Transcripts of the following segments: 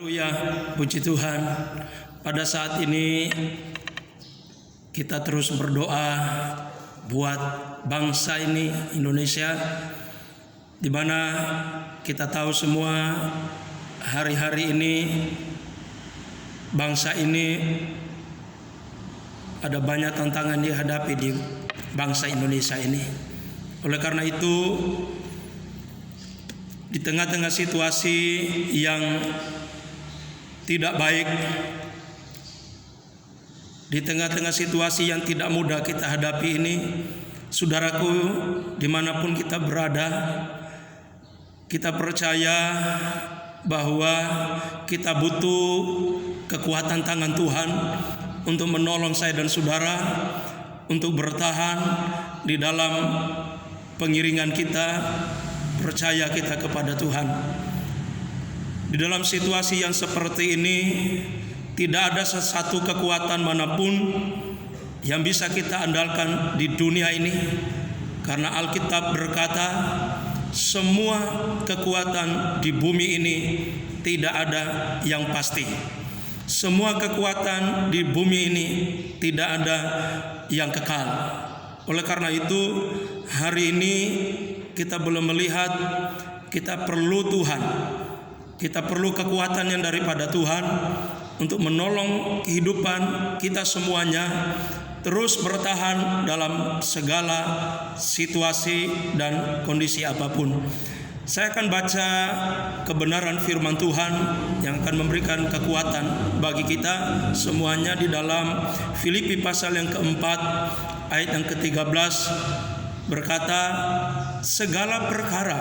Ya, puji Tuhan. Pada saat ini kita terus berdoa buat bangsa ini, Indonesia, di mana kita tahu semua hari-hari ini bangsa ini ada banyak tantangan dihadapi di bangsa Indonesia ini. Oleh karena itu, di tengah-tengah situasi yang tidak baik, di tengah-tengah situasi yang tidak mudah kita hadapi ini, saudaraku, dimanapun kita berada, kita percaya bahwa kita butuh kekuatan tangan Tuhan untuk menolong saya dan saudara untuk bertahan di dalam pengiringan kita, percaya kita kepada Tuhan. Di dalam situasi yang seperti ini, tidak ada sesuatu kekuatan manapun yang bisa kita andalkan di dunia ini, karena Alkitab berkata, semua kekuatan di bumi ini tidak ada yang pasti. Semua kekuatan di bumi ini tidak ada yang kekal. Oleh karena itu, hari ini kita belum melihat, kita perlu Tuhan. Kita perlu kekuatan yang daripada Tuhan untuk menolong kehidupan kita semuanya terus bertahan dalam segala situasi dan kondisi apapun. Saya akan baca kebenaran firman Tuhan yang akan memberikan kekuatan bagi kita semuanya di dalam Filipi pasal yang keempat ayat yang ke-13 berkata, segala perkara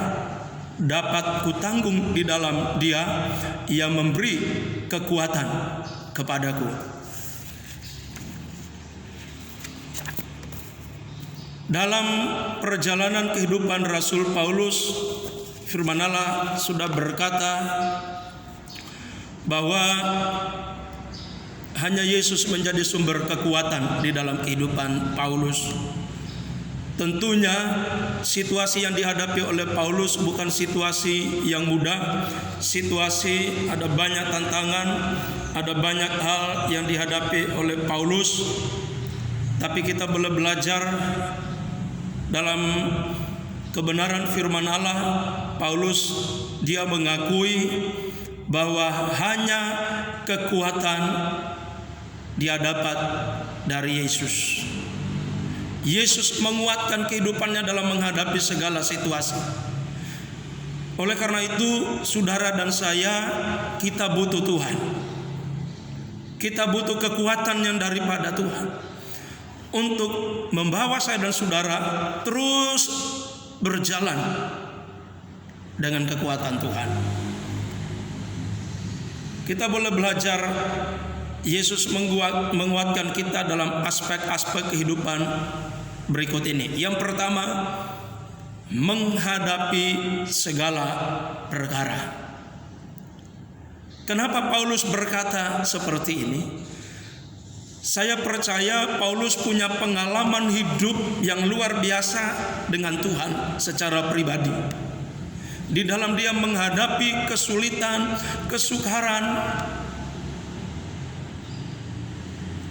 dapat kutanggung di dalam Dia yang memberi kekuatan kepadaku. Dalam perjalanan kehidupan Rasul Paulus, firman Allah sudah berkata bahwa hanya Yesus menjadi sumber kekuatan di dalam kehidupan Paulus. Tentunya situasi yang dihadapi oleh Paulus bukan situasi yang mudah. Situasi, ada banyak tantangan, ada banyak hal yang dihadapi oleh Paulus. Tapi kita boleh belajar dalam kebenaran firman Allah. Paulus dia mengakui bahwa hanya kekuatan dia dapat dari Yesus. Yesus menguatkan kehidupannya dalam menghadapi segala situasi. Oleh karena itu, saudara dan saya, kita butuh Tuhan. Kita butuh kekuatan yang daripada Tuhan untuk membawa saya dan saudara terus berjalan dengan kekuatan Tuhan. Kita boleh belajar Yesus menguatkan kita dalam aspek-aspek kehidupan berikut ini. Yang pertama, menghadapi segala perkara. Kenapa Paulus berkata seperti ini? Saya percaya Paulus punya pengalaman hidup yang luar biasa dengan Tuhan secara pribadi. Di dalam dia menghadapi kesulitan, kesukaran,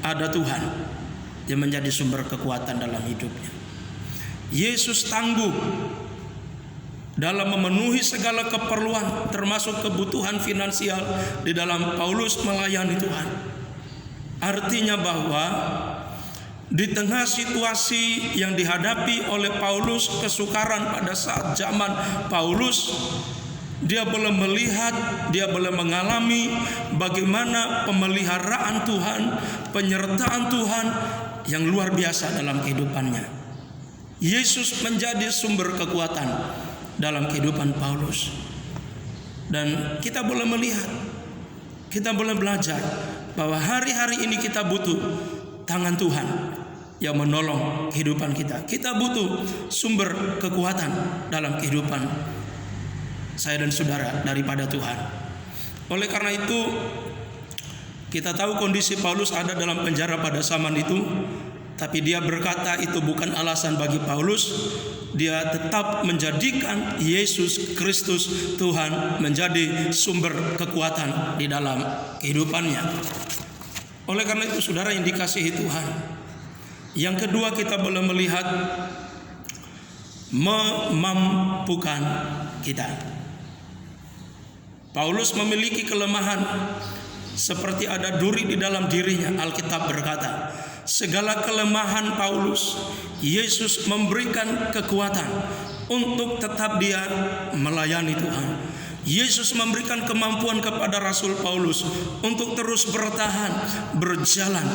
ada Tuhan yang menjadi sumber kekuatan dalam hidupnya. Yesus tangguh dalam memenuhi segala keperluan, termasuk kebutuhan finansial di dalam Paulus melayani Tuhan. Artinya bahwa di tengah situasi yang dihadapi oleh Paulus, kesukaran pada saat zaman Paulus, dia boleh melihat, dia boleh mengalami bagaimana pemeliharaan Tuhan, penyertaan Tuhan yang luar biasa dalam kehidupannya. Yesus menjadi sumber kekuatan dalam kehidupan Paulus. Dan kita boleh melihat, kita boleh belajar bahwa hari-hari ini kita butuh tangan Tuhan yang menolong kehidupan kita. Kita butuh sumber kekuatan dalam kehidupan saya dan saudara daripada Tuhan. Oleh karena itu, kita tahu kondisi Paulus ada dalam penjara pada zaman itu. Tapi dia berkata itu bukan alasan bagi Paulus. Dia tetap menjadikan Yesus Kristus Tuhan menjadi sumber kekuatan di dalam kehidupannya. Oleh karena itu saudara yang dikasihi Tuhan, yang kedua kita boleh melihat memampukan kita. Paulus memiliki kelemahan seperti ada duri di dalam dirinya. Alkitab berkata, segala kelemahan Paulus, Yesus memberikan kekuatan untuk tetap dia melayani Tuhan. Yesus memberikan kemampuan kepada Rasul Paulus untuk terus bertahan, berjalan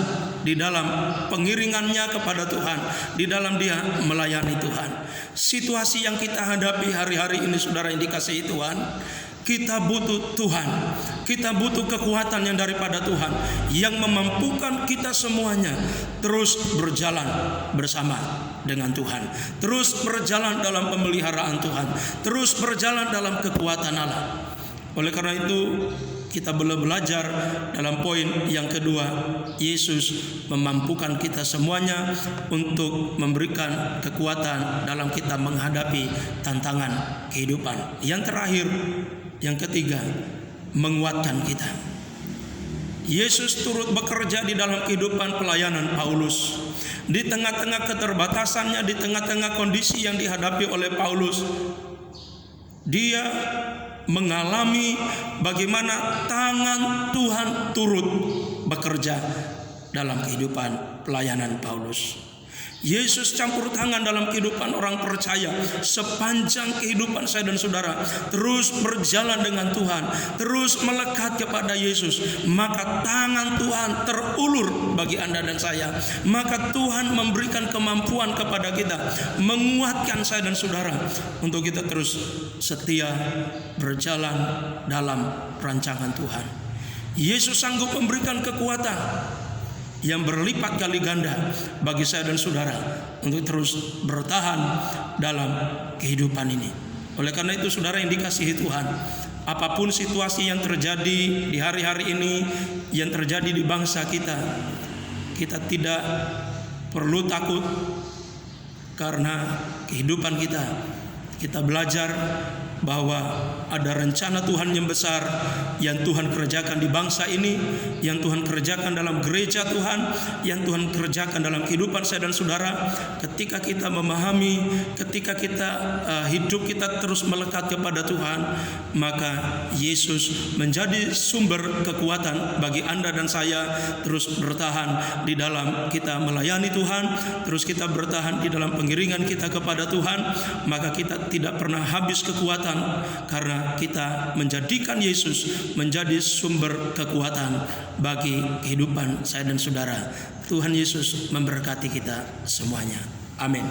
di dalam pengiringannya kepada Tuhan, di dalam dia melayani Tuhan. Situasi yang kita hadapi hari-hari ini saudara yang dikasihi Tuhan, kita butuh Tuhan, kita butuh kekuatan yang daripada Tuhan, yang memampukan kita semuanya terus berjalan bersama dengan Tuhan, terus berjalan dalam pemeliharaan Tuhan, terus berjalan dalam kekuatan Allah. Oleh karena itu kita boleh belajar dalam poin yang kedua, Yesus memampukan kita semuanya untuk memberikan kekuatan dalam kita menghadapi tantangan kehidupan. Yang terakhir, yang ketiga, menguatkan kita. Yesus turut bekerja di dalam kehidupan pelayanan Paulus. Di tengah-tengah keterbatasannya, di tengah-tengah kondisi yang dihadapi oleh Paulus, dia mengalami bagaimana tangan Tuhan turut bekerja dalam kehidupan pelayanan Paulus. Yesus campur tangan dalam kehidupan orang percaya sepanjang kehidupan saya dan saudara terus berjalan dengan Tuhan, terus melekat kepada Yesus, maka tangan Tuhan terulur bagi Anda dan saya. Maka Tuhan memberikan kemampuan kepada kita, menguatkan saya dan saudara untuk kita terus setia berjalan dalam rancangan Tuhan. Yesus sanggup memberikan kekuatan yang berlipat kali ganda bagi saya dan saudara untuk terus bertahan dalam kehidupan ini. Oleh karena itu saudara yang dikasihi Tuhan, apapun situasi yang terjadi di hari-hari ini, yang terjadi di bangsa kita, kita tidak perlu takut karena kehidupan kita. Kita belajar bahwa ada rencana Tuhan yang besar yang Tuhan kerjakan di bangsa ini, yang Tuhan kerjakan dalam gereja Tuhan, yang Tuhan kerjakan dalam kehidupan saya dan saudara. Ketika kita memahami, ketika kita hidup kita terus melekat kepada Tuhan, maka Yesus menjadi sumber kekuatan bagi Anda dan saya terus bertahan di dalam kita melayani Tuhan, terus kita bertahan di dalam pengiringan kita kepada Tuhan. Maka kita tidak pernah habis kekuatan karena kita menjadikan Yesus menjadi sumber kekuatan bagi kehidupan saya dan saudara. Tuhan Yesus memberkati kita semuanya. Amin.